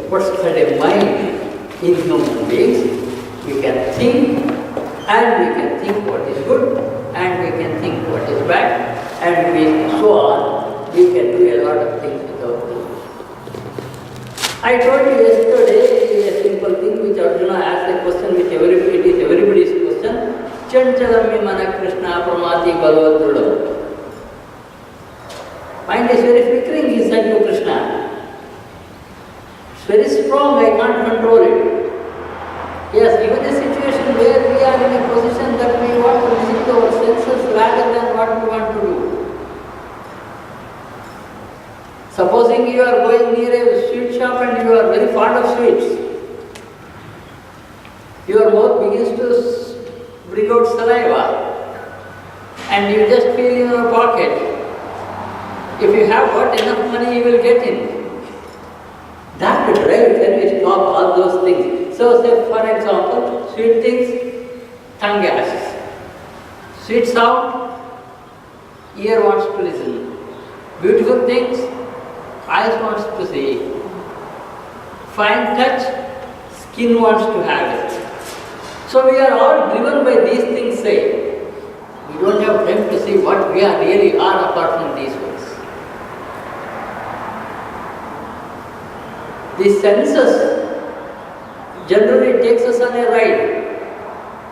what's called a mind in human beings. We can think, and we can think what is good, and we can think what is bad, and so on. We can do a lot of things without thinking. I told you yesterday a simple thing which Arjuna asked a question which it is everybody's question. Chanchalami mana Krishna pramati balvadrudam. Mind is very flickering, he said to Krishna. It's very strong, I can't control it. Yes, even a situation where we are in a position that we want to listen to our senses rather than what we want to do. Supposing you are going near a sweet shop and you are very fond of sweets. Your mouth begins to bring out saliva and you just feel in your pocket. If you have got enough money, you will get in. That will drive, then we stop all those things. So say for example, sweet things, tongue gashes. Sweet sound, ear wants to listen. Beautiful things, eyes wants to see. Fine touch, skin wants to have it. So we are all driven by these things, say. We don't have time to see what we are really are apart from these ones. The senses generally takes us on a ride.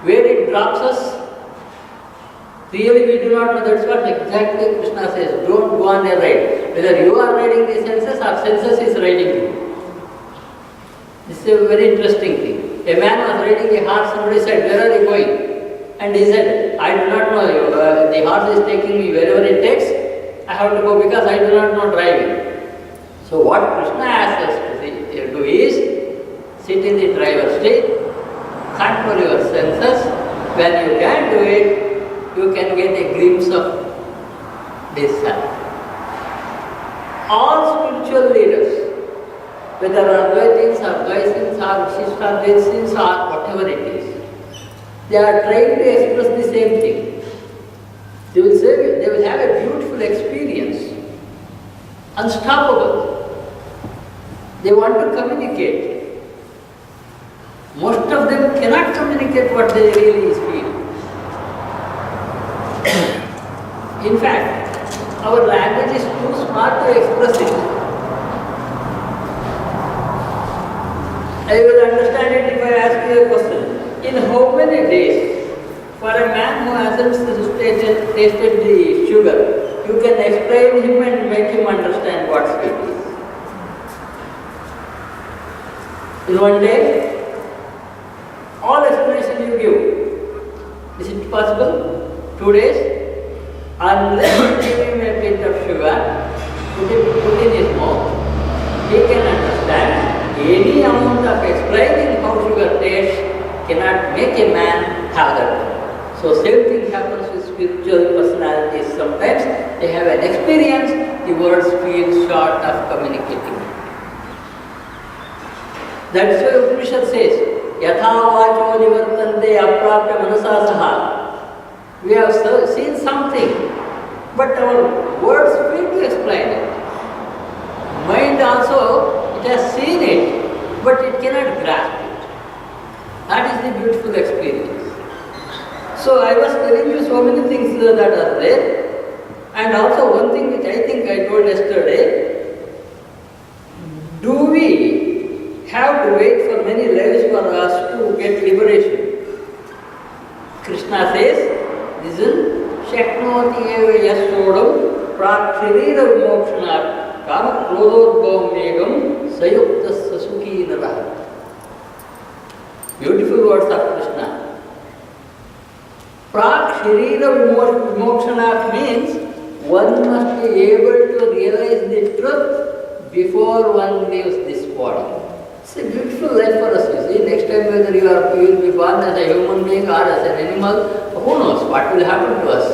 Where it drops us, really we do not know. That's what exactly Krishna says. Don't go on a ride. Whether you are riding the senses or senses is riding you. This is a very interesting thing. A man was riding a horse, somebody said, where are you going? And he said, I do not know. The horse is taking me wherever it takes. I have to go because I do not know driving. So what Krishna asks us to do is, sit in the driver's seat, control your senses. When you can do it, you can get a glimpse of this self. All spiritual leaders, whether Advaitins or Dvaitins or Vishishtadvaitins or whatever it is, they are trying to express the same thing. They will say, they will have a beautiful experience, unstoppable. They want to communicate. Most of them cannot communicate what they really feel. In fact, our language is too smart to express it. I will understand it if I ask you a question. In how many days, for a man who hasn't tasted the sugar, you can explain him and make him understand what sweet is? In one day, all explanation you give. Is it possible? 2 days? Unless you give him a bit of sugar, put in his mouth, he can understand. Any amount of explaining how sugar tastes cannot make a man have that. So same thing happens with spiritual personalities. Sometimes they have an experience, the words feel short of communicating. That's why Upanishad says, Yatha vacho nivartante aprapya manasa saha. We have seen something, but our words fail to explain it. Mind also, it has seen it, but it cannot grasp it. That is the beautiful experience. So I was telling you so many things that are there, and also one thing which I think I told yesterday, do we have to wait for many lives for us to get liberation? Krishna says, listen, Shaknoti eva yasodam prakshirira vimokshana kama krododbhavam megam sayukta sasuki nara. Beautiful words of Krishna. Prakshirira vimokshana means one must be able to realize the truth before one leaves this body. It's a beautiful life for us, you see. Next time whether you will be born as a human being or as an animal, who knows what will happen to us.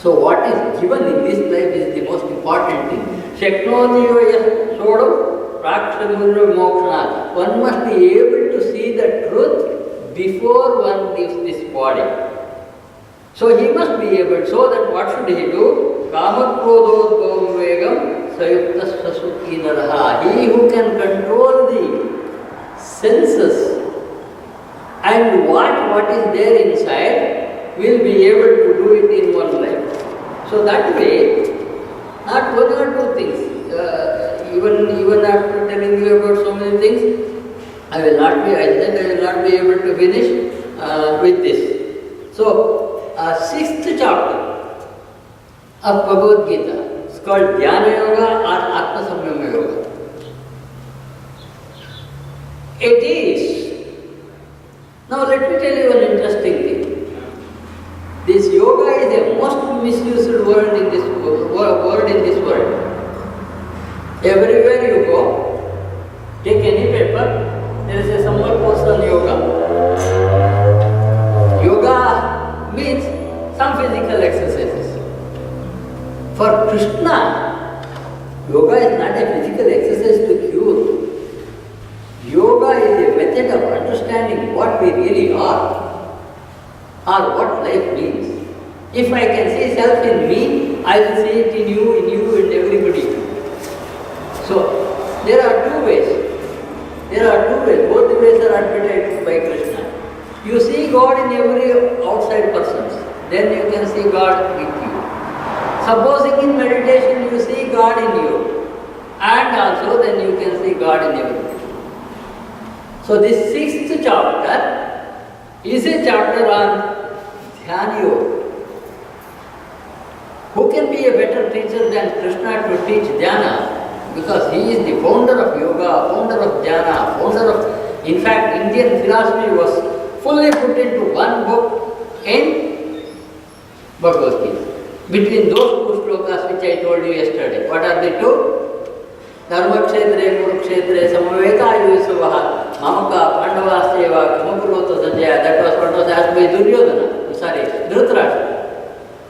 So what is given in this life is the most important thing. Shaknoti sodam prakshadurra mokshana. One must be able to see the truth before one leaves this body. So he must be able, so that what should he do? Kama krododbhavam vegam sayukta sasukhi naraha. He who can control the senses and what is there inside will be able to do it in one life. So that way, not one or two things. Even after telling you about so many things, I will not be able to finish with this. So, sixth chapter of Bhagavad Gita is called Dhyana Yoga or Atma Samyama Yoga. It is. Now let me tell you an interesting thing. This yoga is the most misused word in this world. Everywhere you go, take any paper, there is a summary post on yoga. Yoga means some physical exercises. For Krishna, yoga is not a physical exercise to cure. Yoga is a method of understanding what we really are or what life means. If I can see self in me, I will see it in you, and everybody. So, there are two ways. Both the ways are advocated by Krishna. You see God in every outside person, then you can see God with you. Supposing in meditation you see God in you, and also then you can see God in everybody. So this sixth chapter is a chapter on Dhyana Yoga. Who can be a better teacher than Krishna to teach Dhyana? Because he is the founder of yoga, founder of Dhyana, in fact, Indian philosophy was fully put into one book in Bhagavad Gita. Between those two shlokas which I told you yesterday, what are the two? Dharmakshetre, Kurukshetre, Samaveta, Mamaka, Pandavaseva, Kamakurota Sanjaya, that was what was asked by Dhritarashtra.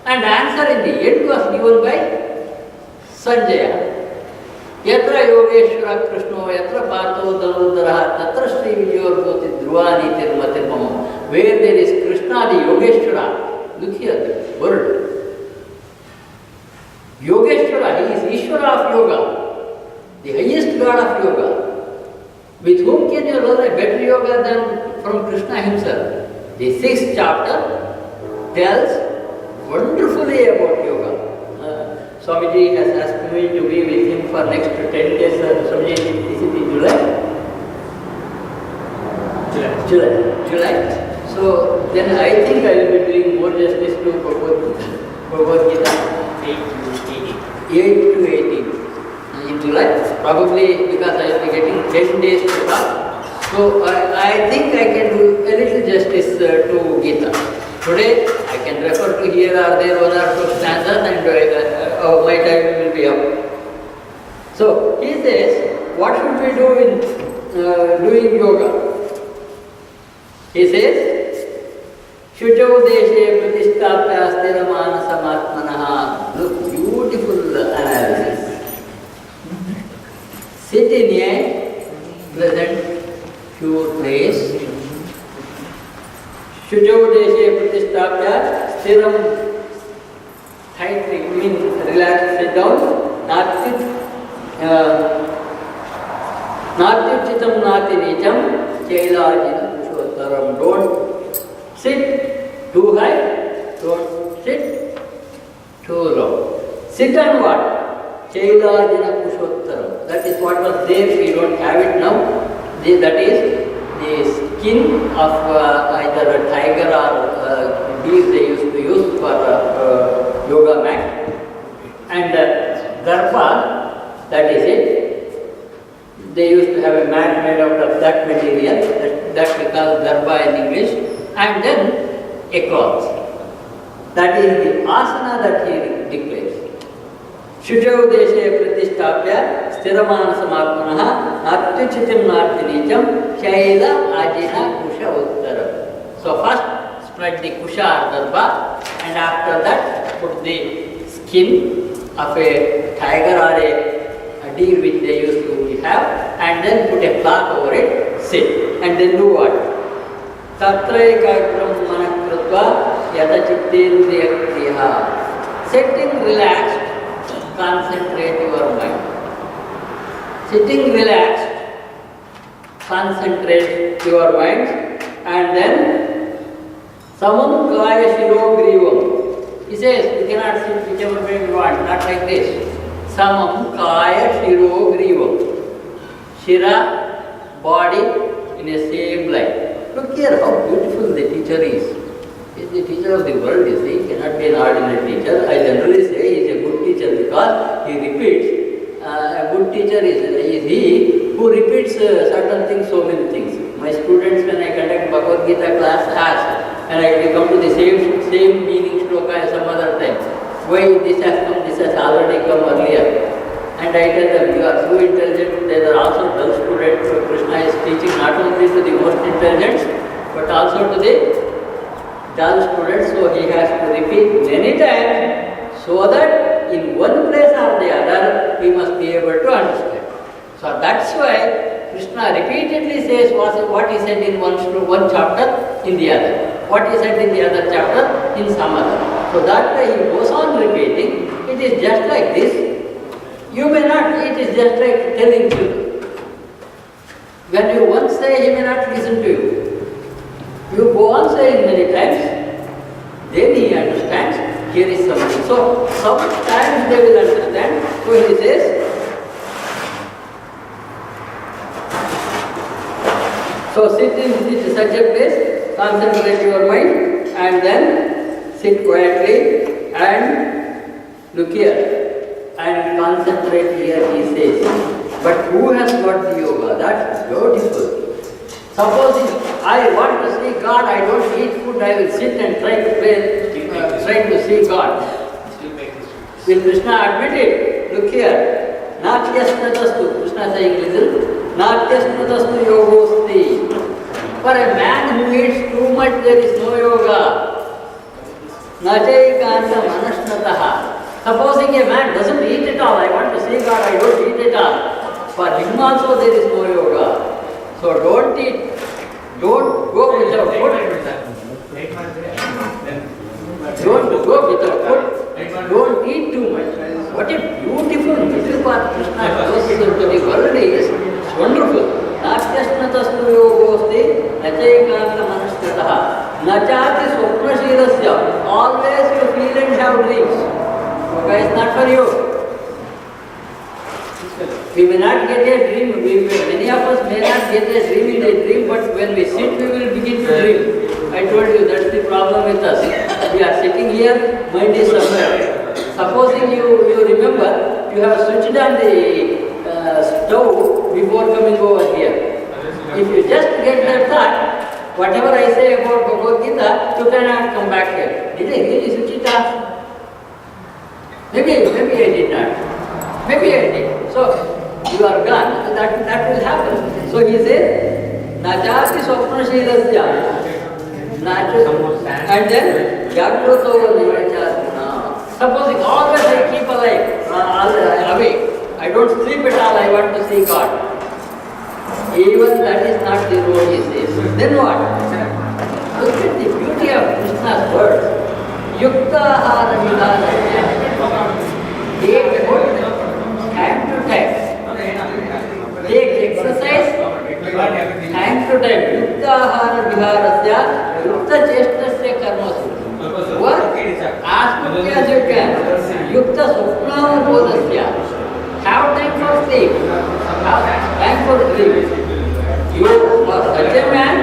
And answer in the end was given by Sanjaya. Yatra Yogeshwara Krishno, Yatra Partho Dhanurdhara, Tatra Sri Vijayor Dhruvani Tirmatirmam. Where there is Krishna, the Yogeshwara, look here, the word. Yogeshwara, he is Ishvara of yoga, the highest god of yoga. With whom can you learn a better yoga than from Krishna himself? The sixth chapter tells wonderfully about yoga. Swamiji has asked me to be with him for next 10 days. Swamiji, is it in July? July. So then I think I will be doing more justice to Bhagavad Gita. 8 to 18 in July. Probably because I will be getting 10 days to talk. So I think I can do a little justice to Gita. Today I can refer to here or there one or two stanzas and my time will be up. So he says, what should we do in doing yoga? He says, Shuchau deshe pratistapya sthiramanasamaatmanaha. Look, beautiful analysis. Sit in a pleasant, pure place. Shuchau deshe pratistapya sthiram. Tightly, relax, sit down. Nati chitam nati nicham, chailajina kushottaram. Don't sit too high, don't sit too low. Sit on what? Chailajina kushottaram. That is what was there, we don't have it now. That is the skin of either a tiger or deer they used to use for yoga mat, and darpa, that is it. They used to have a mat made out of that material, that we call darpa in English, and then a cloth. That is the asana that he declares. Shuchau deshe pratistapya sthiramanasamaatmanaha atyuchitim nartinicham shaila ajina kusha uttaram. So first spread the kusha or darpa, and after that put the skin of a tiger or a deer which they used to have, and then put a cloth over it, sit, and then do what? Tatra ekagram manakritva yata chittendriya kriya. Sitting relaxed, concentrate your mind. Sitting relaxed, concentrate your mind, and then samam kaya shiro grivam. He says, you cannot sit whichever way you want, not like this. Samam kaya shiro grivam. Shira, body in a same line. Look here how beautiful the teacher is. He is the teacher of the world, you see. He cannot be an ordinary teacher. I generally say he is a good teacher because he repeats. A good teacher is he who repeats certain things, so many things. My students, when I conduct Bhagavad Gita class, ask, and I come to the same meaning shloka as some other time. Why this has already come earlier. And I tell them, you are so intelligent, there are also dull students. So Krishna is teaching not only to the most intelligent, but also to the dull students. So he has to repeat many times, so that in one place or the other, we must be able to understand. So that's why Krishna repeatedly says what he said in one chapter in the other, what he said in the other chapter in some other. So that way he goes on repeating. It is just like this. You may not, it is just like telling children. When you once say, he may not listen to you. You go on saying many times, then he understands. Here is something. So, sometimes they will understand. So he says, so sit in such a place, concentrate your mind, and then sit quietly and look here. And concentrate here, he says. But who has got the yoga? That's beautiful. Supposing I want to see God, I don't eat food, I will sit and try to see God. Will Krishna admit it? Look here. Natyasnatastu. Krishna saying, listen. Natyasnatastu yogosti. For a man who eats too much, there is no yoga. Najaikanta manashnataha. Supposing a man doesn't eat at all, I want to see God, I don't eat at all. For him also there is no yoga. So don't eat, don't go without food. Don't go without food. Don't eat too much. What a beautiful middle path Krishna goes to the world is wonderful. Natyasnatastu yogosti nachaikanta manasthataha nachati swapnashilasya. Always you feel and have dreams. Yoga is not for you. We may not get a dream, many of us may not get a dream in a dream, but when we sit, we will begin to dream. I told you that's the problem with us. We are sitting here, mind is somewhere. Supposing you remember, you have switched on the stove before coming over here. If you just get that thought, whatever I say about Bhagavad Gita, you cannot come back here. Did I really switch it off? Maybe I did not. Maybe I did. So, you are gone. That will happen. So he says, Najati Swapnashilasya. And then, Jagadguru Sivaswami. Supposing always I keep awake. I don't sleep at all, I want to see God. Even that is not the role, he says. Then what? Look at the beauty of Krishna's words. Yukta ahara viharasya. Take food time to time. Take exercise time to time. Yukta ahara viharasya. Yukta chestasya karmasu. Work as much as you can. Yukta supna bodhasya. Have time for sleep. Have time for sleep. You are such a man,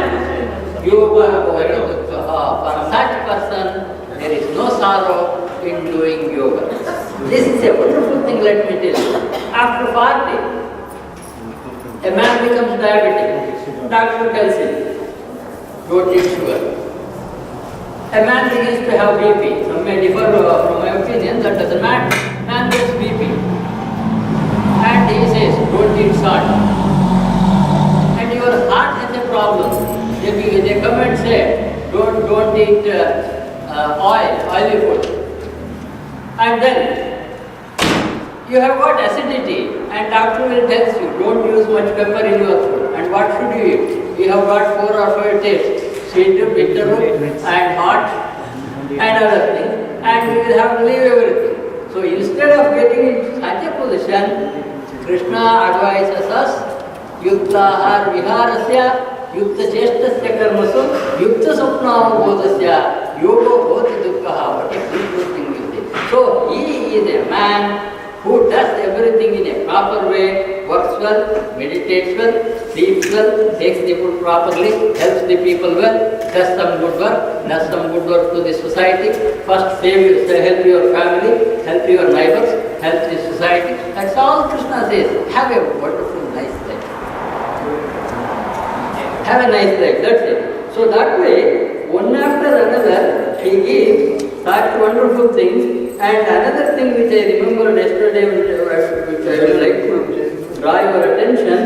for such person, there is no sorrow in doing yoga. This is a wonderful thing, let me tell you. After 40, a man becomes diabetic. Doctor tells him, don't eat sugar. A man begins to have BP. Some may differ from my opinion, that doesn't matter. Man gets BP. And he says, don't eat salt. And your heart has a problem. They come and say, don't eat oily food. And then you have got acidity, and doctor will tell you, don't use much pepper in your food. And what should you eat? You have got 4 or 5 tastes, sweet, bitter, and hot, and other things, and you will have to leave everything. So instead of getting into such a position, Krishna advises us, yuktahar viharasya, yukta chestasya karmasu, yukta sapnam bodhasya, yoga bodhi dukkha. What a beautiful thing you say. So he is a man who does everything in a proper way, works well, meditates well, sleeps well, takes the food properly, helps the people well, does some good work to the society. First help your family, help your neighbors, help the society. That's all Krishna says. Have a wonderful, nice life. Have a nice life, that's it. So that way, one after another, he gives such wonderful things. And another thing which I remembered yesterday, which I would like to draw your attention,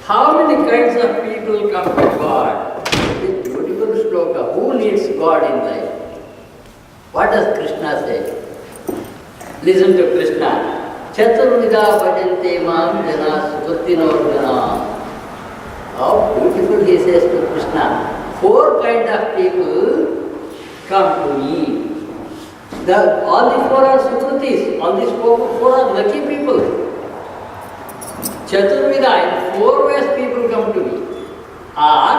how many kinds of people come to God? This beautiful sloka. Who needs God in life? What does Krishna say? Listen to Krishna. Chaturvida bhajante mam jana sukrtino jana. How beautiful he says to Krishna. 4 kinds of people come to me. All these 4 are sukritis. All these 4 are lucky people. Chaturvida, in 4 ways people come to me. Or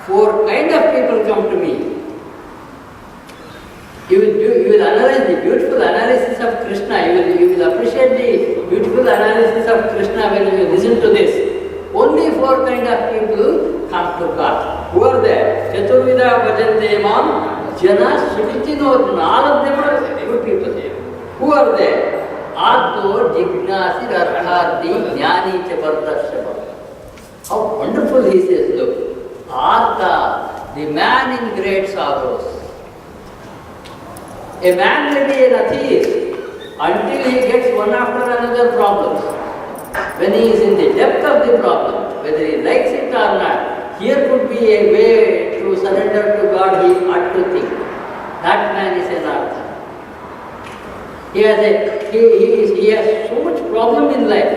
4 kind of people come to me. You will analyze the beautiful analysis of Krishna. You will appreciate the beautiful analysis of Krishna when you listen to this. Only 4 kind of people come to God. Who are there? Chaturvida bhajante mam jana sukrtino. All of them are good people. Who are there? Artho jignasi artharthi jnani cha vartashyava. How wonderful he says, look. Artha, the man in great sorrows. A man may be an atheist until he gets one after another problems. When he is in the depth of the problem, whether he likes it or not, here could be a way to surrender to God he ought to think. That man is an artha. He has so much problem in life.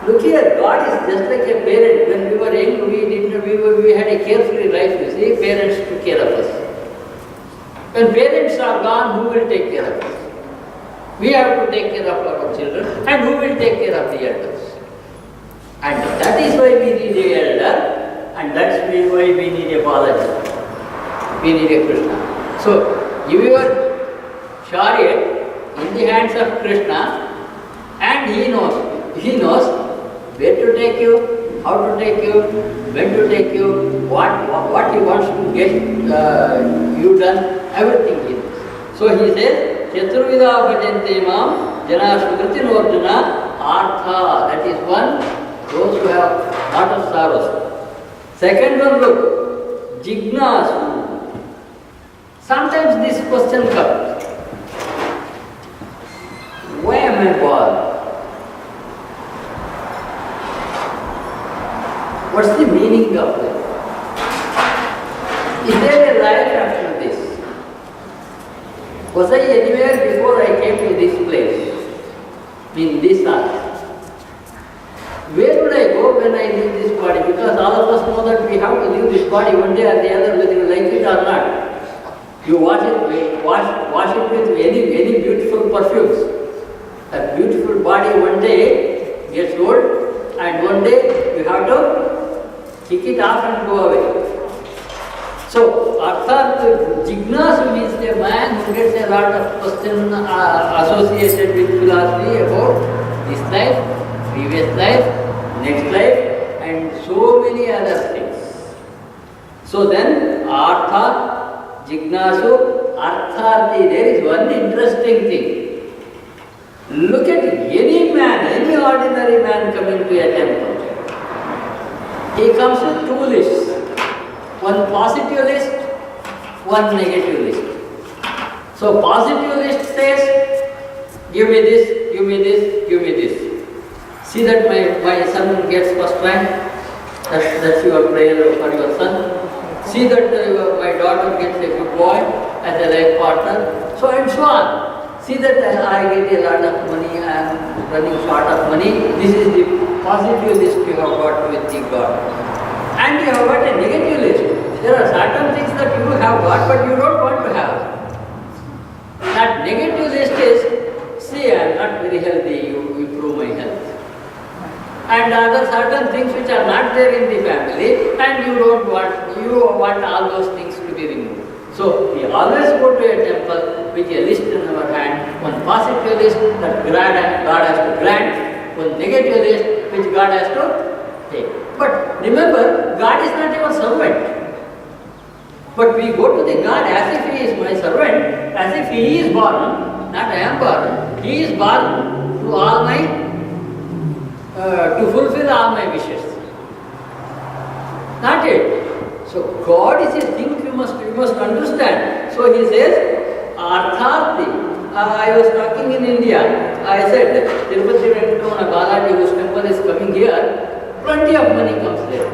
Look here, God is just like a parent. When we were young, we had a carefree life. You see, parents took care of us. When parents are gone, who will take care of us? We have to take care of our children, and who will take care of the elders? And that is why we need an elder, and that's why we need a Balaji. We need a Krishna. So, give your chariot in the hands of Krishna, and he knows where to take you, how to take you, when to take you, what he wants to get you done, everything he knows. So he says, Chaturvida bhajante mam jana sukrtino arjuna artha. That is one, those who have lot of sorrows. Second one, look, jignasu. Sometimes this question comes. Why am I born? What's the meaning of life? Is there a life after this? Was I anywhere before I came to this place? In this earth? Where would I go when I leave this body? Because all of us know that we have to leave this body one day or the other, whether you like it or not. You wash it with any beautiful perfumes. That beautiful body one day gets old, and one day you have to kick it off and go away. So, Arthat Jignasu means a man who gets a lot of questions associated with philosophy about this life, previous life, next life, and so many other things. So then, Arthat Jignasu, Artharthi, there is one interesting thing. Look at any man, any ordinary man coming to a temple. He comes with 2 lists. One positive list, one negative list. So positive list says, give me this, give me this, give me this. See that my son gets first rank. That's your prayer for your son. See that my daughter gets a good boy as a life partner. So and so on. See that I get a lot of money, I am running short of money. This is the positive list you have got with the God. And you have got a negative list. There are certain things that you have got but you don't want to have. That negative list is, see, actually I am not very healthy, you improve my health. And other certain things which are not there in the family, and you want all those things to be removed. So we always go to a temple with a list in our hand, one positive list that God has to grant, one negative list which God has to take. But remember, God is not your servant. But we go to the God as if He is my servant, as if He is born, not I am born. He is born to all my, to fulfill all my wishes. Not it. So God is a thing you must understand. So He says, Arthati. I was talking in India. I said, Tirupati Venkatramana Balaji, whose temple is coming here, plenty of money comes there.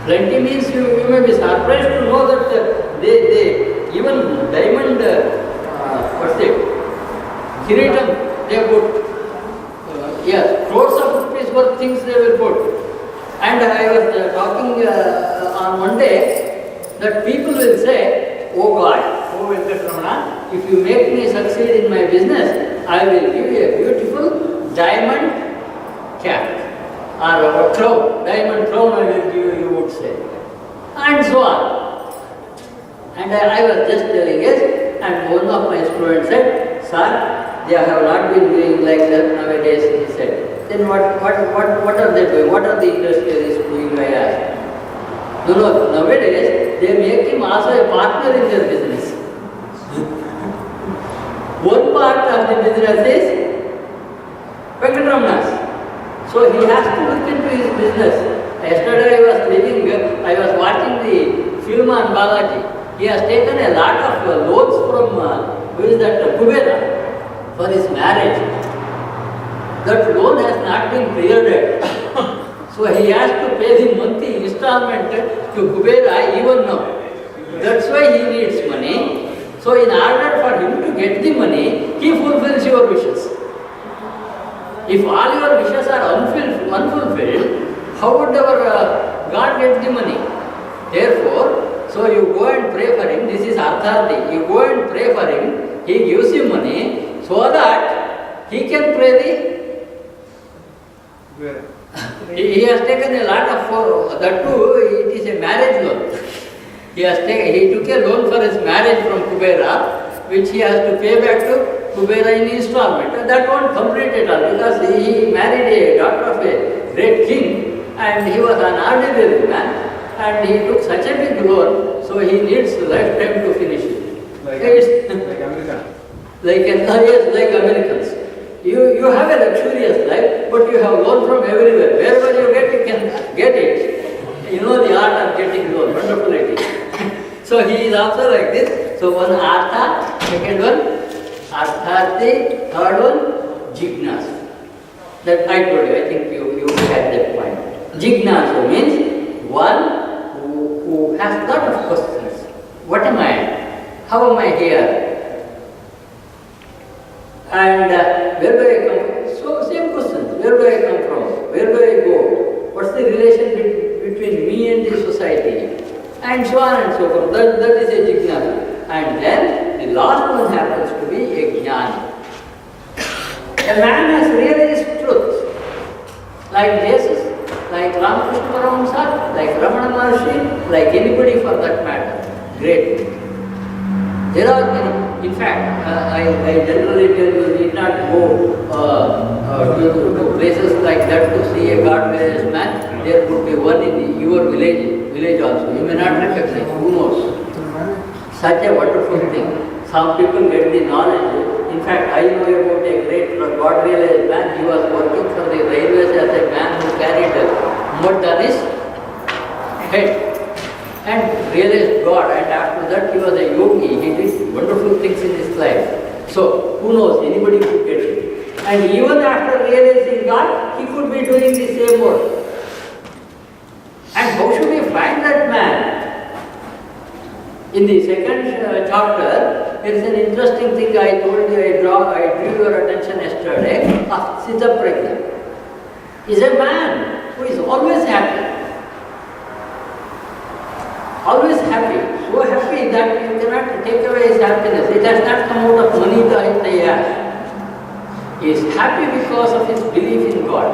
Plenty means you may be surprised to know that they even diamond, Kiritam, they put, yes, crores of rupees worth things they will put. And I was talking on one day that people will say, oh God, oh Venkatramana, if you make me succeed in my business, I will give you a beautiful diamond cap or a crown, diamond crown I will give you, you would say. And so on. And I was just telling it, and one of my students said, sir, they have not been doing like that nowadays, he said. Then what are they doing? What are the industrialists doing? I asked. No, nowadays they make him also a partner in their business. One part of the business is Venkatramana's. So he has to look into his business. Yesterday I was watching the film on Balaji. He has taken a lot of loans from, who is that, Kubera, for his marriage. That loan has not been cleared yet. So he has to pay the monthly installment to Kubera even now. That's why he needs money. So in order for him to get the money, he fulfills your wishes. If all your wishes are unfulfilled, how would our God get the money? Therefore, so you go and pray for him. This is Artharthi. You go and pray for him. He gives you money so that he can pray he has taken a lot of, that too, it is a marriage loan. He took a loan for his marriage from Kubera, which he has to pay back to Kubera in installment. That won't complete it all because he married a daughter of a great king and he was an ordinary man and he took such a big loan, so he needs lifetime to finish it. Like America. Like Americans. You have a luxurious life, but you have loan from everywhere. Wherever you get, you can get it. You know the art of getting loan. Wonderful it is. So he is also like this. So one Artha, second one Artharthi, third one Jignasu. That I told you, I think you had that point. Jignasu means one who has lot of questions. What am I? How am I here? And where do I come from? So same questions. Where do I come from? Where do I go? What's the relation between me and the society? And so on and so forth. That is a jnana. And then the last one happens to be a jnana. A man has realized truth. Like Jesus, like Ramakrishna Paramahamsa, like Ramana Maharshi, like anybody for that matter. Great. There are many. In fact, I generally tell you, need not go to places like that to see a God-fearless man. There could be one in your village also. You may not recognize. Who knows? Such a wonderful thing. Some people get the knowledge. In fact, I know about a great God-realized man. He was working for the railways as a man who carried mud on his head. And realized God, and after that he was a yogi. He did wonderful things in his life. So, who knows, anybody could get it. And even after realizing God, he could be doing the same work. And how should we find that man? In the second chapter, there is an interesting thing I told you, I drew your attention yesterday, of Siddha Prajna. Is a man who is always happy. Always happy, so so happy that you cannot take away his happiness. It has not come out of money that he has. He is happy because of his belief in God.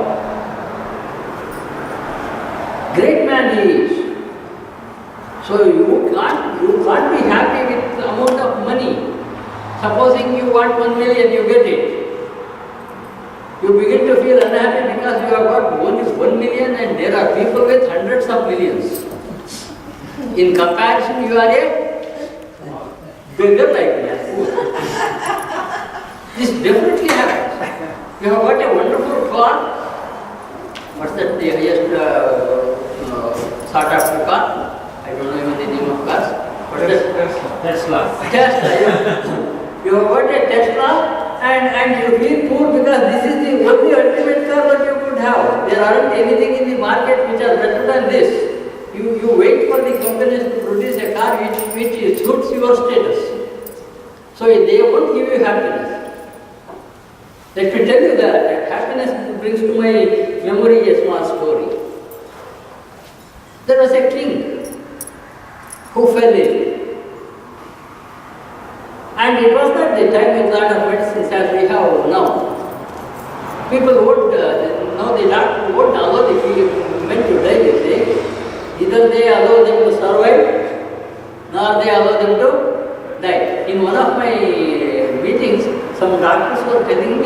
Great man he is. So you can't be happy with the amount of money. Supposing you want 1 million, you get it. You begin to feel unhappy because you have got 1 million and there are people with hundreds of millions. In comparison, you are a beggar like that. This definitely happens. You have got a wonderful car. What's that, the highest sought after car? I don't know even the name of cars. Tesla. Yeah. You have got a Tesla and you feel poor because this is the only ultimate car that you could have. There aren't anything in the market which are better than this. You wait for the companies to produce a car which suits your status. So they won't give you happiness. Let me tell you that happiness brings to my memory a small story. There was a king who fell ill. And it was not the time with lot of medicines as we have now. People would, now the doctor won't allow the men to die, you see. Either they allow them to survive, nor they allow them to die. In one of my meetings, some doctors were telling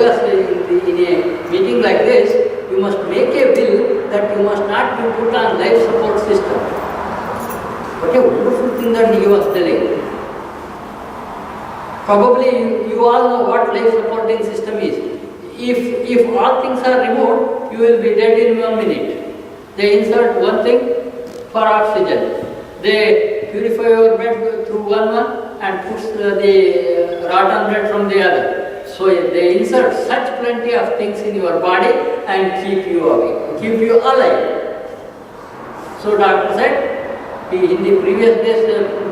us in a meeting like this, you must make a will that you must not be put on life support system. What a wonderful thing that he was telling. Probably you all know what life supporting system is. If all things are removed, you will be dead in 1 minute. They insert one thing for oxygen. They purify your blood through one and push the rotten blood from the other. So they insert such plenty of things in your body and keep you awake, keep you alive. So doctor said, in the previous days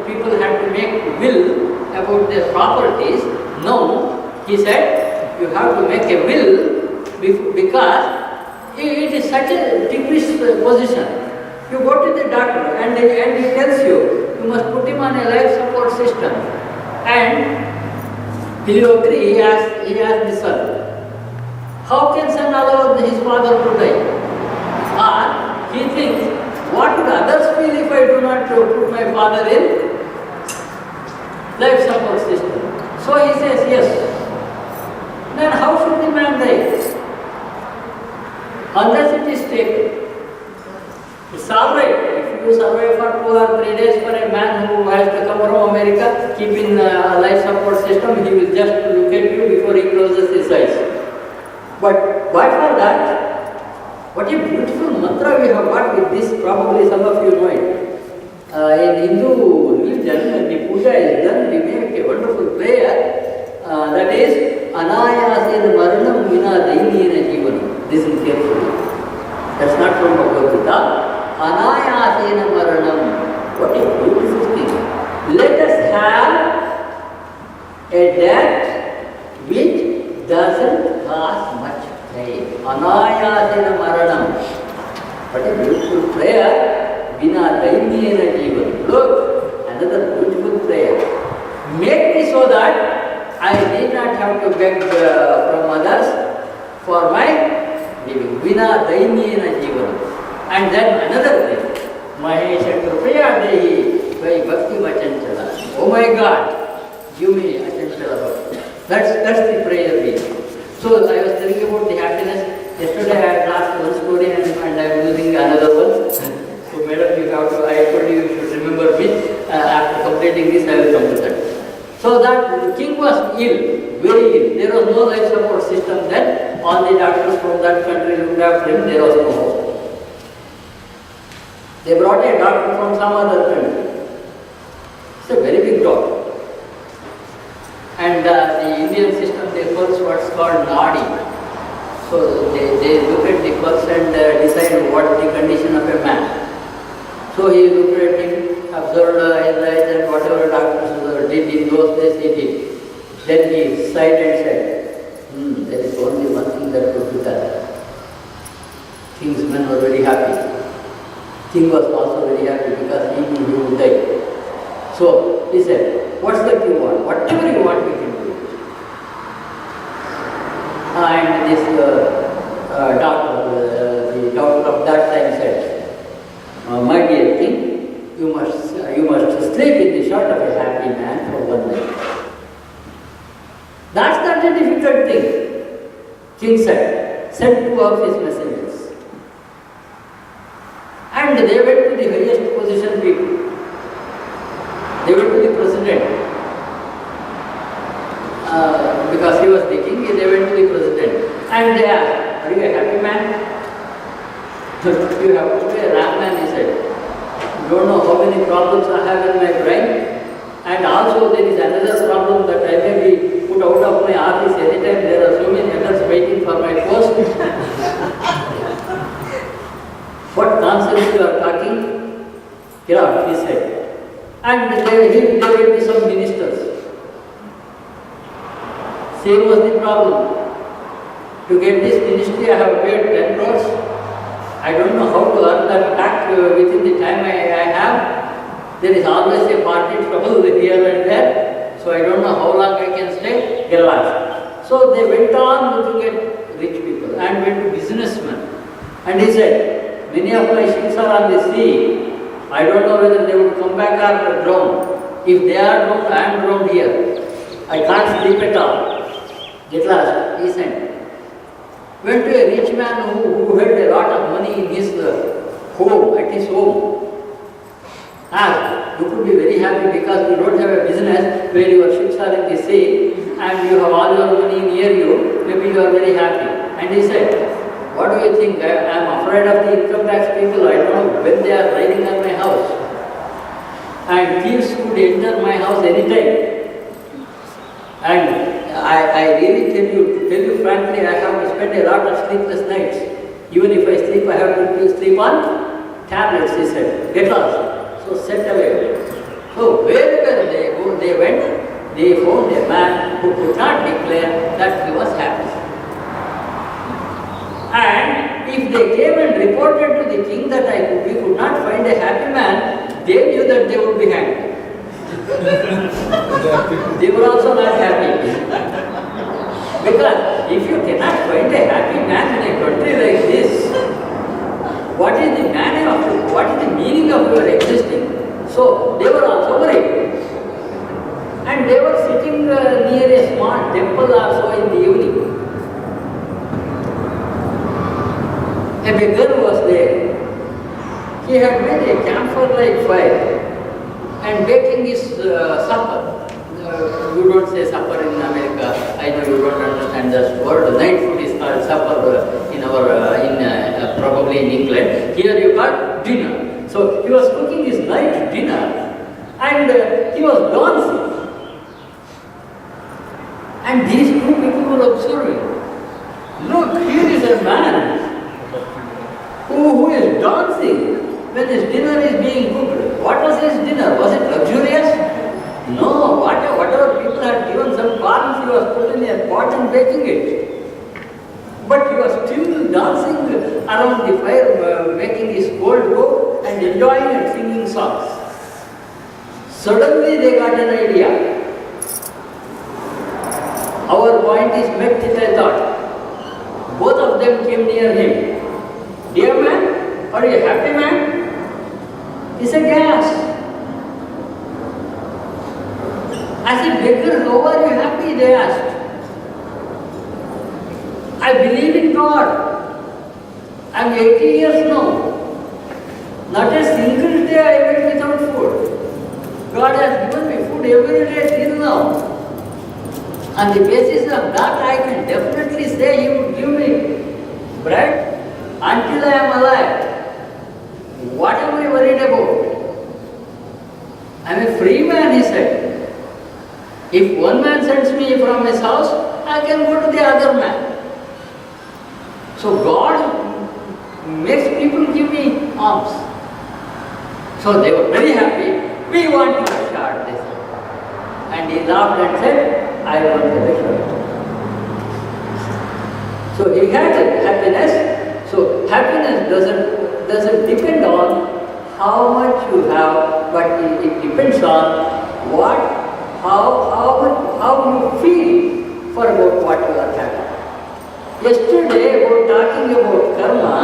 people had to make will about their properties. Now he said, you have to make a will because it is such a ticklish position. You go to the doctor and he tells you, you must put him on a life support system. And will you agree? He has the son. How can son allow his father to die? Or he thinks, what would others feel if I do not put my father in life support system? So he says yes. Then how should the man die? Unless it is taken. It's alright. If you survive for 2 or 3 days for a man who has to come from America, keep in a life support system, he will just look at you before he closes his eyes. But why for that? What a beautiful mantra we have got with this, probably some of you know it. In Hindu religion, when the puja is done, we make a wonderful prayer that is Anayasena Maranam Vina Dainina Jivanam. Listen carefully. That's not from Bhagavad Gita. Anayasena Maranam. What a beautiful thing. Let us have a death which doesn't cause much pain. Anayasena Maranam. What a beautiful prayer. Vina Dainina Jivanam. Look, another beautiful prayer. Make me so that I need not have to beg from others for my living. Vina Dainina Jivanam. And then another thing. Mahesha Kripaya Dehi by Bhakti Vachanchala. Oh my God, give me Achanchala Bhakti. That's the prayer we do. So I was telling about the happiness. Yesterday I had asked one story and I am using another one. So madam, you have to, I told you should remember me. After completing this I will come to that. So that the king was ill, very ill. There was no life support system then. All the doctors from that country looked after him, there was no hope. They brought a doctor from some other country. It's a very big doctor. And the Indian system, they pulse what's called nadi. So they look at the pulse and decide what the condition of a man. So he looked at him, observed his eyes and whatever doctors did in those days he did. Then he sighed and said, there is only one thing that could be done. King's men were very happy. King was also very happy because he knew he would die. So he said, what's that you want? Whatever you want, we can do it. And this doctor, the doctor of that time said, my dear king, you must sleep in the shot of a happy man for one night. That's not a difficult thing. King said, send two of his messengers. And they went to the highest position people. They went to the president. Because he was the king, they went to the president. And they asked, are you a happy man? You have to be a wrong man, he said. You don't know how many problems I have in my brain. And also there is another problem that I may be put out of my office anytime. There are so many others waiting for my post. What nonsense you are talking? Get out, he said. And they went to some ministers. Same was the problem. To get this ministry, I have paid 10 crores. I don't know how to earn that back within the time I have. There is always a party trouble here and there. So I don't know how long I can stay. Get lost. So they went on looking at rich people and went to businessmen. And he said, many of my ships are on the sea. I don't know whether they would come back or drown. If they are drowned, I am drowned here. I can't sleep at all. Get lost, he said. Went to a rich man who had a lot of money in his home, at his home. Asked, you could be very happy because you don't have a business where your ships are in the sea and you have all your money near you, maybe you are very happy. And he said, what do you think? I am afraid of the income tax people. I don't know when they are riding on my house. And thieves could enter my house anytime. And I really tell you frankly, I have to spend a lot of sleepless nights. Even if I sleep, I have to sleep on tablets, he said. Get lost. So sent away. So wherever they went, they found a man who could not declare that he was happy. And if they came and reported to the king that we could not find a happy man, they knew that they would be hanged. They were also not happy. Because if you cannot find a happy man in a country like this, what is the meaning of your existing? So they were also worried. And they were sitting near a small temple also in the evening. A beggar was there. He had made a camphor-like fire and baking his supper. You don't say supper in America. I know you don't understand that word. Night food is called supper in our probably in England. Here you got dinner. So he was cooking his night dinner and he was dancing. And these two people were observing. Look, here is a man who is dancing when his dinner is being cooked. What was his dinner? Was it luxurious? No, whatever people had given some corn, he was put in a pot and baking it. But he was still dancing around the fire, making his cold go and enjoying and singing songs. Suddenly they got an idea. Our point is met, I thought. Both of them came near him. Dear man, are you a happy man? He said, yes. I said, beggar, how are you happy? They asked. I believe in God. I am 80 years now. Not a single day I went without food. God has given me food every day till now. On the basis of that, I can definitely say He would give me bread until I am alive. What am I worried about? I am a free man, he said. If one man sends me from his house, I can go to the other man. So God makes people give me alms. So they were very happy. We want to start this. And he laughed and said, I want to shirt. So he had happiness. So happiness doesn't depend on how much you have, but it depends on how you feel for about what you are having. Yesterday, about talking about karma,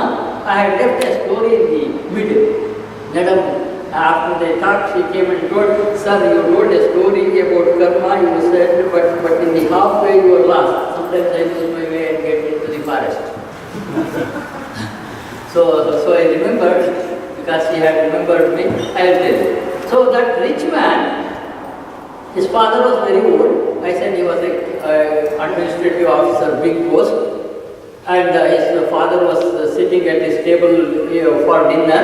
I had left a story in the middle. Madam, after they talked, she came and told, sir, you told a story about karma, you said, but in the halfway you were lost. Sometimes I lose my way and get into the forest. So I remembered, because she had remembered me, I will tell you. So that rich man, his father was very old. I said he was an administrative officer, big post. And his father was sitting at his table for dinner.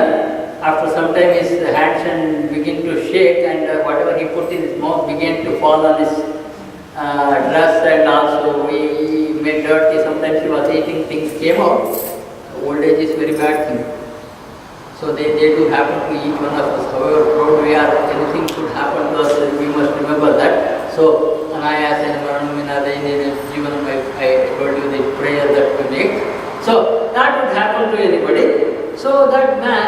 After some time his hands and began to shake, and whatever he put in his mouth began to fall on his dress, and also he made dirty. Sometimes he was eating, things came out. Old age is very bad thing. So they do happen to each one of us. However proud we are, anything could happen to us, we must remember that. So, Anayasa Maranumina, I told you the prayer that we make. So, that would happen to anybody. So, that man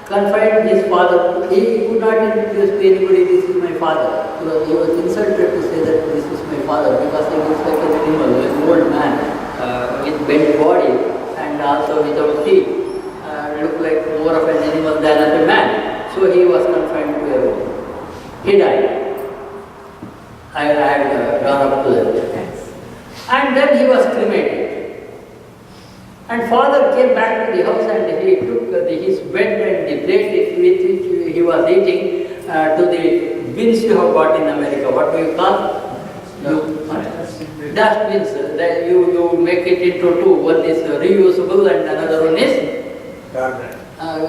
confined his father. He could not introduce to anybody, this is my father. He was insulted to say that this is my father, because he looks like an animal, an old man with bent body and also without teeth. Looked like more of an animal than a man. So he was confined to a room. He died. I had gone up to that. And then he was cremated. And father came back to the house and he took his bed and the plate with which he was eating to the bins you have got in America. What do you call? Dust bins. You make it into two. One is reusable and another one is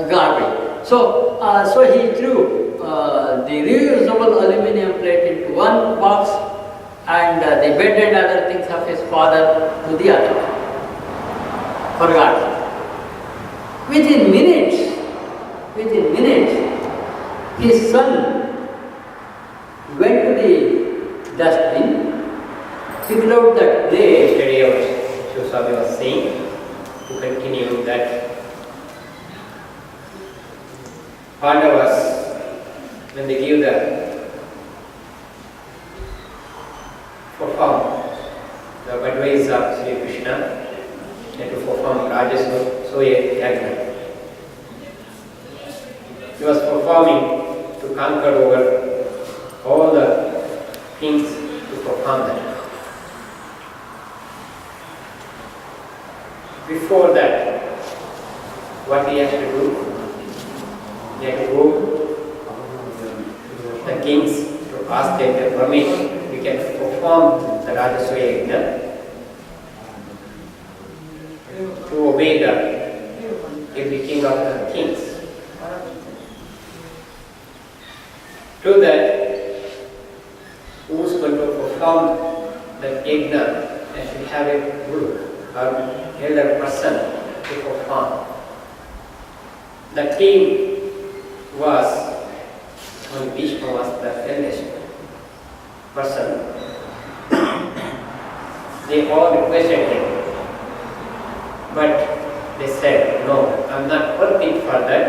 garbage. So he threw the reusable aluminium plate into one box and the bed and other things of his father to the other. Forgot. Within minutes, his son went to the dustbin, picked out that plate. Yesterday, Sivaswami was saying, to continue that Pandavas, when they give the perform the advice of Sri Krishna and to perform Rajasoya Yagna. He was performing to conquer over all the things to perform that. Before that, what he has to do? He had to go to the kings to ask them their permission. We can perform the Rajasoya Yagna to obey every king of the kings. To that, who is going to perform the yagna and should have a guru or elder person to perform. The king was, when Bhishma was the eldest person, they all requested him, but they said, no, I am not worthy for that.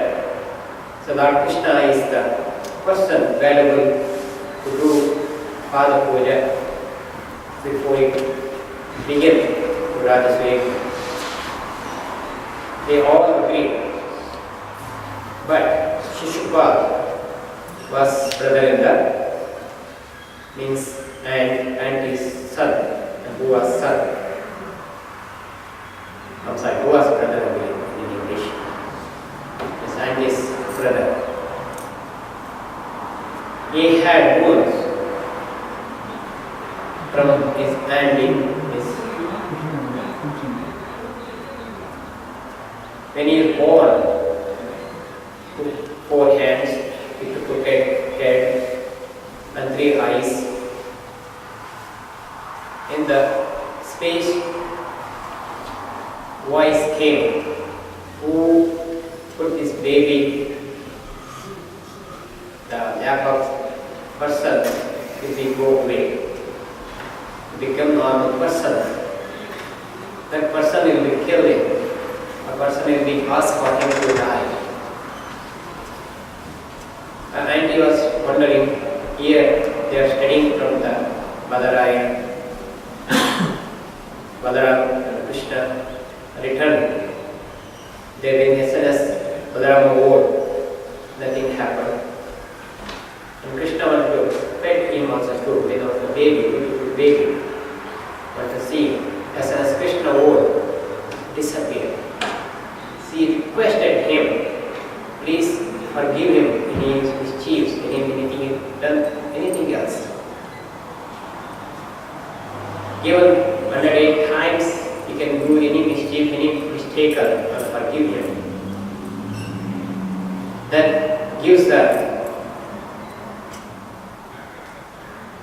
So Lord Krishna is the person valuable to do Pada Puja before it begins to Rajasoya. They all agreed. But Shishupal was brother-in-law, means and his son, and who was son. I'm sorry, who was brother in English? His and his brother. He had wounds from his hand in his. When he is born, took 4 hands, he took a head and 3 eyes. In the space, voice came, who put this baby, the lack of person will be go away, become normal person. That person will be killed. A person will be asked for him to die. wondering, here they are studying from the Badaraya, Balaram and Krishna returned. They went as soon as Balaram over, nothing happened. And Krishna wanted to pet him also too, the baby, beautiful baby. Want to see him. As soon as Krishna over, disappeared. She requested him, please forgive him any mischiefs, anything done, anything else. Given 108 times, he can do any mischief, any mistake, and forgive him. That gives the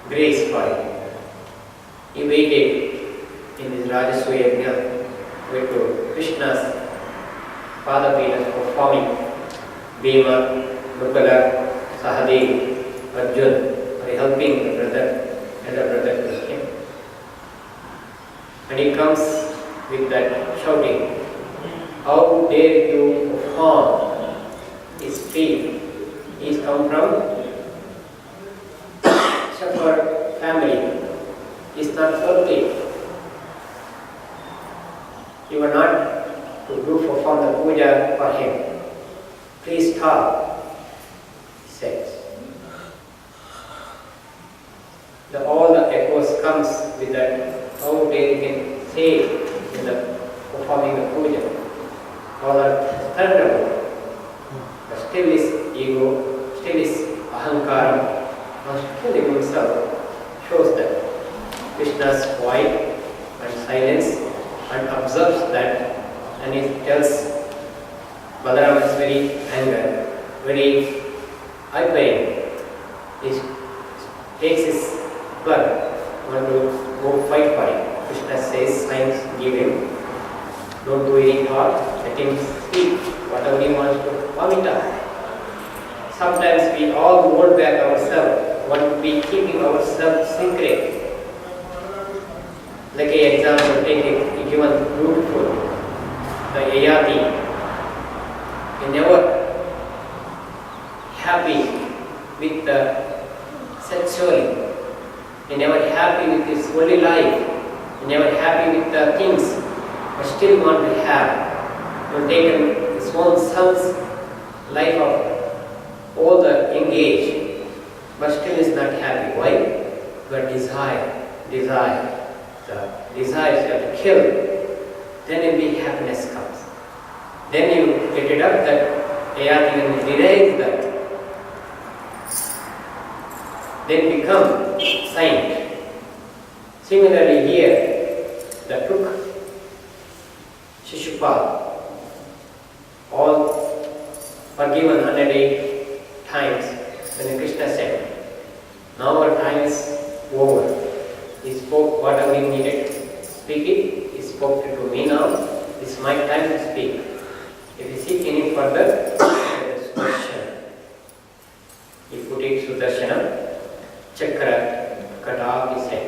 grace for him. He waited in his Rajasuyagna, went to Krishna's Padapeethas performing Bhima, Nukala, Sahadev, Arjun, by helping the brother and the brother to him. And he comes with that shouting, how dare you perform his feet? He is come from shepherd family. He is not filthy. You are not to do perform the puja for him. Please stop, he says. All the echoes comes with that, how they can say in the performing the puja. All are thunderbolt. But still is ego, still is ahankara, and still in himself shows that Krishna's quiet and silence and observes that, and he tells Balaram is very angry, very high-pain. He takes his blood, want to go fight for him. Krishna says, signs give him, don't do any thought, let him speak, whatever he wants to vomit out. Sometimes we all hold back ourselves, want to be keeping ourselves secret. Like an example, take it, given beautiful, the Yayati, he never happy with the sexually, he never happy with his holy life, he never happy with the things, but still want to have. He taken his own son's life of all the engaged, but still is not happy. Why? But desire. The desire to kill, then only happiness comes. Then you get it up that Ayati when he realizes that, then become saint. Similarly here, the took Shishupal, all forgiven 108 times when Krishna said, now our time is over. He spoke whatever he needed to speak it. He spoke to me now. This is my time to speak. If you seek any further, Sudarshana. He put it Sudarshana, Chakra, cut off his head.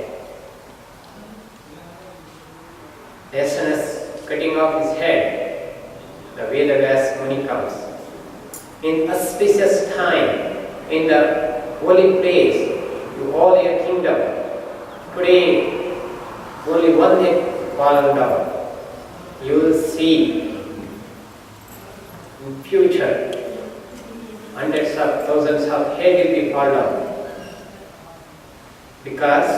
As soon as cutting off his head, the Vedavyas Muni comes. In auspicious time, in the holy place, to all your kingdom, today, only one head fallen down. You will see in future hundreds of thousands of heads will be fall down. Because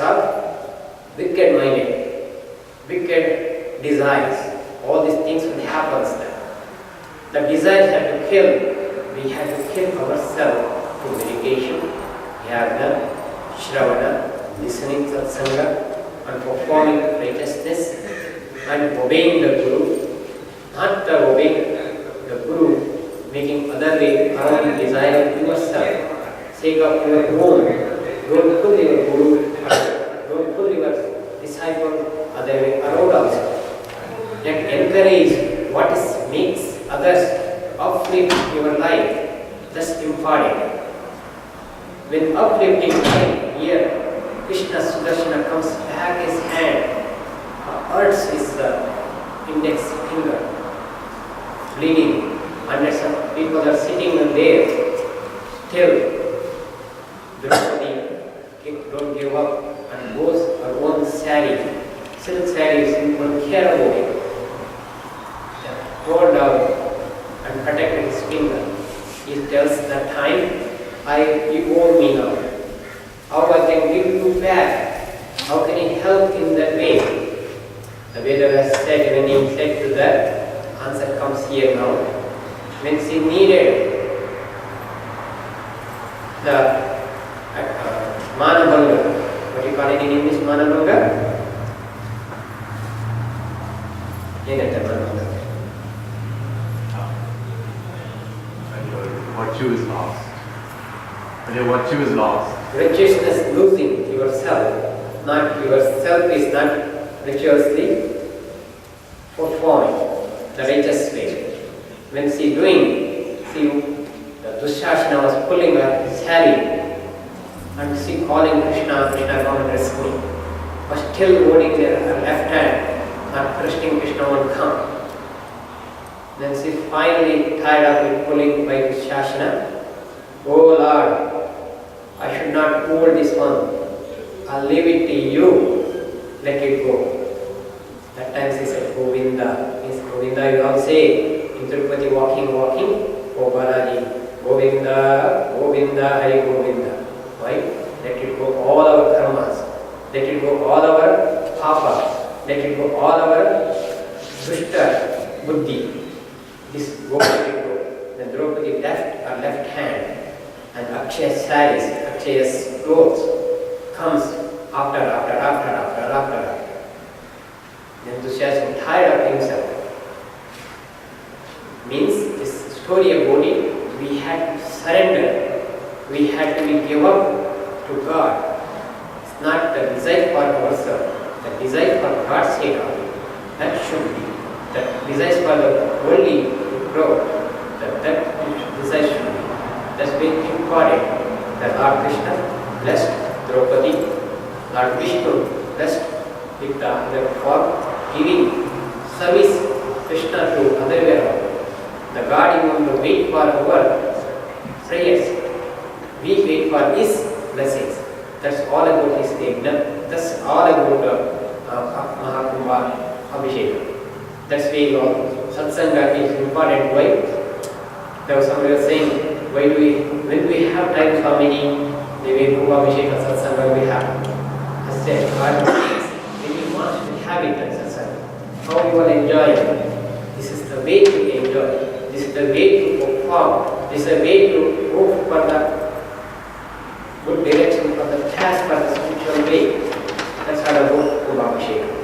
of wicked minded, wicked desires. All these things will happen. The desires have to kill. We have to kill ourselves. Through meditation, dhyana, shravana, listening satsanga, and performing righteousness, and obeying the Guru, not obeying the Guru, making other way around desire of yourself, sake of your own. Don't pull your Guru, don't pull your disciple other way around also. Let encourage what makes others uplift your life, just impart it. When uplifting life here, Krishna Sudarshana comes back his hand, hurts his index finger, bleeding hundreds of people are sitting there, still Draupadi don't give up and goes her own sari, silk saris, people care about it. Rolled out and protected his finger. He tells the time, you owe me now. How I can give you back? How can I help in that way? The Vedas said, when he said to that, answer comes here now. When she needed the Manabanga, what you call it in English, Manabanga? Virtue is lost. When your virtue is lost. Righteousness losing yourself, not yourself is not virtuously performing the righteous way. When she the Dushashana was pulling her sari and she calling Krishna, Krishna come and rescue me. Was still holding her left hand, not trusting Krishna will come. Then she finally tired up with pulling by Dushashana. Oh Lord, I should not hold this one. I'll leave it to you. Let it go. That time she said, Govinda. Means Govinda, you all say, in Tirupati walking, oh Balaji, Govinda, Govinda, Hari Govinda. Why? Let it go all our karmas. Let it go all our papas. Let it go all our dushta buddhi. This go, let it go. Then Draupadi left her left hand and Akshaya's saris, Akshaya's clothes comes after. Then Dushasana tired of himself. Means this story about it, we had to surrender. We had to be give up to God. It's not the desire for ourselves, the desire for God's sake only. That should be. The desire for the worldly growth, that desire should be. That's very important. That Lord Krishna blessed Draupadi, Lord Vishnu blessed with the other form, giving service Krishna to other way around. The God is going to wait for our prayers. We wait for His blessings. That's all about His kingdom. That's all about Maha Kumbhabhishekam. That's why Satsanga is important. Why? There was somebody was saying, when we have time for many, maybe Kumbhabhishekam Satsanga we have. I said, God when you want to have it at Satsanga, how you will enjoy it. This is the way to enjoy. This is the way to perform. This is the way to move for the good direction, for the task, for the spiritual way. That's all about Kumbhabhishekam.